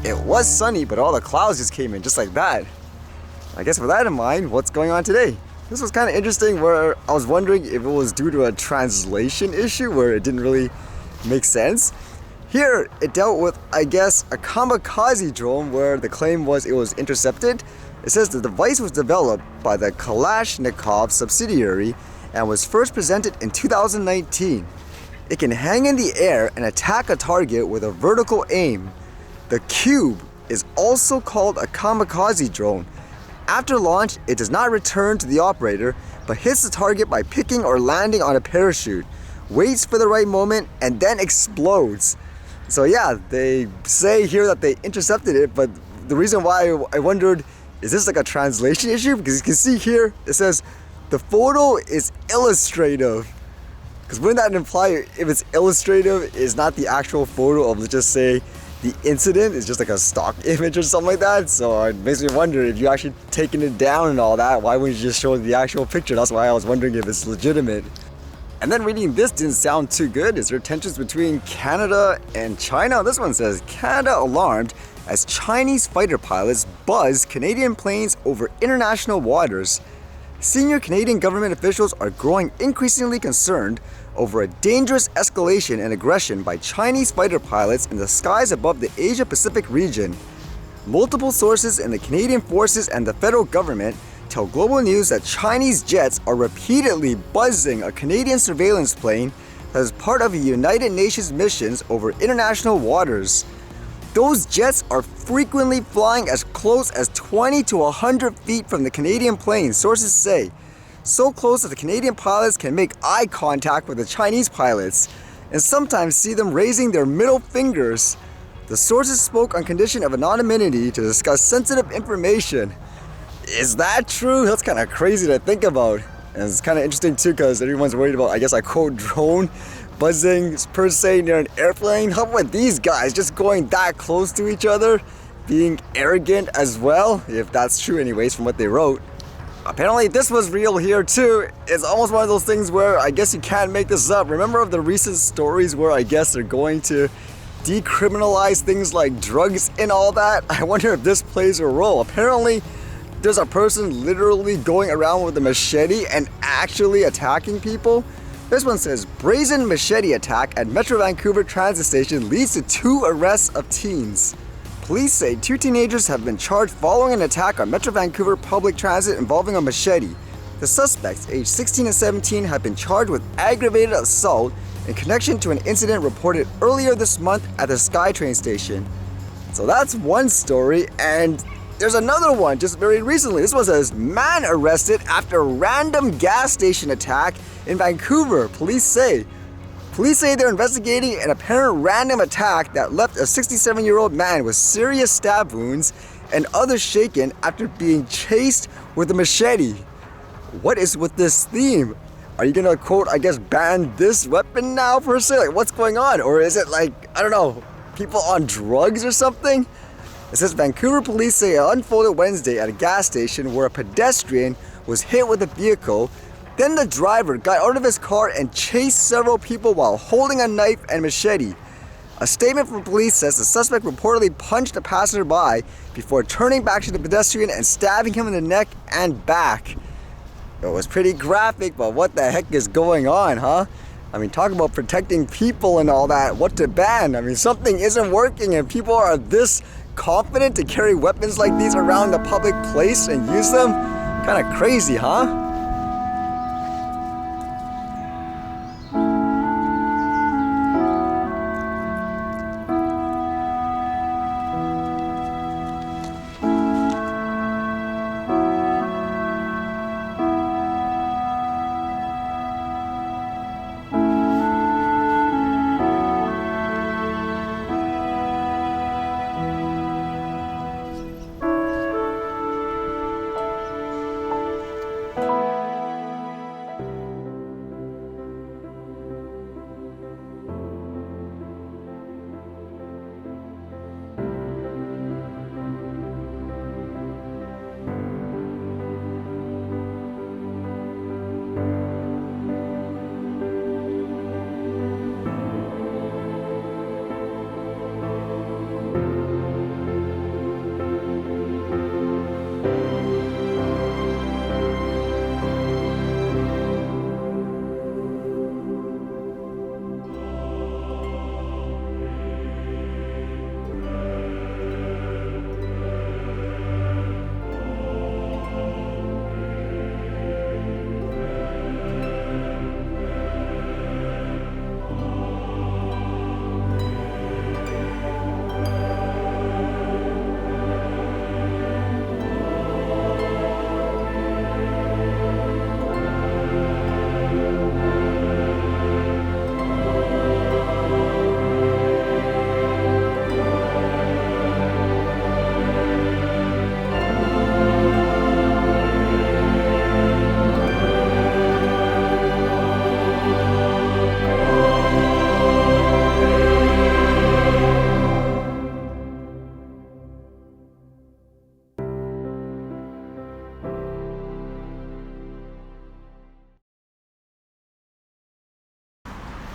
it was sunny, but all the clouds just came in just like that. I guess with that in mind, what's going on today? This was kind of interesting where I was wondering if it was due to a translation issue where it didn't really make sense. Here, it dealt with, I guess, a kamikaze drone where the claim was it was intercepted. It says the device was developed by the Kalashnikov subsidiary and was first presented in 2019. It can hang in the air and attack a target with a vertical aim. The cube is also called a kamikaze drone. After launch, it does not return to the operator, but hits the target by picking or landing on a parachute, waits for the right moment, and then explodes. So yeah, they say here that they intercepted it, but the reason why I wondered, is this like a translation issue? Because you can see here, it says, the photo is illustrative. Because wouldn't that imply if it's illustrative, is not the actual photo of, let's just say, the incident is just like a stock image or something like that? So it makes me wonder if you actually taken it down and all that, why wouldn't you just show the actual picture? That's why I was wondering if it's legitimate. And then reading this didn't sound too good. Is there tensions between Canada and China? This one says, Canada alarmed as Chinese fighter pilots buzz Canadian planes over international waters. Senior Canadian government officials are growing increasingly concerned over a dangerous escalation and aggression by Chinese fighter pilots in the skies above the Asia-Pacific region. Multiple sources in the Canadian forces and the federal government tell Global News that Chinese jets are repeatedly buzzing a Canadian surveillance plane that is part of a United Nations missions over international waters. Those jets are frequently flying as close as 20 to 100 feet from the Canadian plane, sources say. So close that the Canadian pilots can make eye contact with the Chinese pilots, and sometimes see them raising their middle fingers. The sources spoke on condition of anonymity to discuss sensitive information. Is that true? That's kind of crazy to think about. And it's kind of interesting too because everyone's worried about, I guess, a quote, drone buzzing per se near an airplane. How about these guys just going that close to each other? Being arrogant as well, if that's true anyways from what they wrote. Apparently this was real here too. It's almost one of those things where I guess you can't make this up. Remember of the recent stories where I guess they're going to decriminalize things like drugs and all that? I wonder if this plays a role. Apparently there's a person literally going around with a machete and actually attacking people. This one says, brazen machete attack at Metro Vancouver transit station leads to 2 arrests of teens. Police say 2 teenagers have been charged following an attack on Metro Vancouver public transit involving a machete. The suspects, aged 16 and 17, have been charged with aggravated assault in connection to an incident reported earlier this month at the SkyTrain station. So that's one story, and there's another one just very recently. This one says, man arrested after random gas station attack in Vancouver, police say. Police say they're investigating an apparent random attack that left a 67-year-old man with serious stab wounds and others shaken after being chased with a machete. What is with this theme? Are you gonna, quote, I guess, ban this weapon now per se? Like, what's going on? Or is it like, I don't know, people on drugs or something? It says Vancouver police say it unfolded Wednesday at a gas station where a pedestrian was hit with a vehicle. Then the driver got out of his car and chased several people while holding a knife and machete. A statement from police says the suspect reportedly punched a passerby before turning back to the pedestrian and stabbing him in the neck and back. It was pretty graphic, but what the heck is going on, huh? I mean, talk about protecting people and all that. What to ban? I mean, something isn't working and people are this confident to carry weapons like these around the public place and use them? Kind of crazy, huh?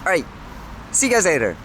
Alright, see you guys later.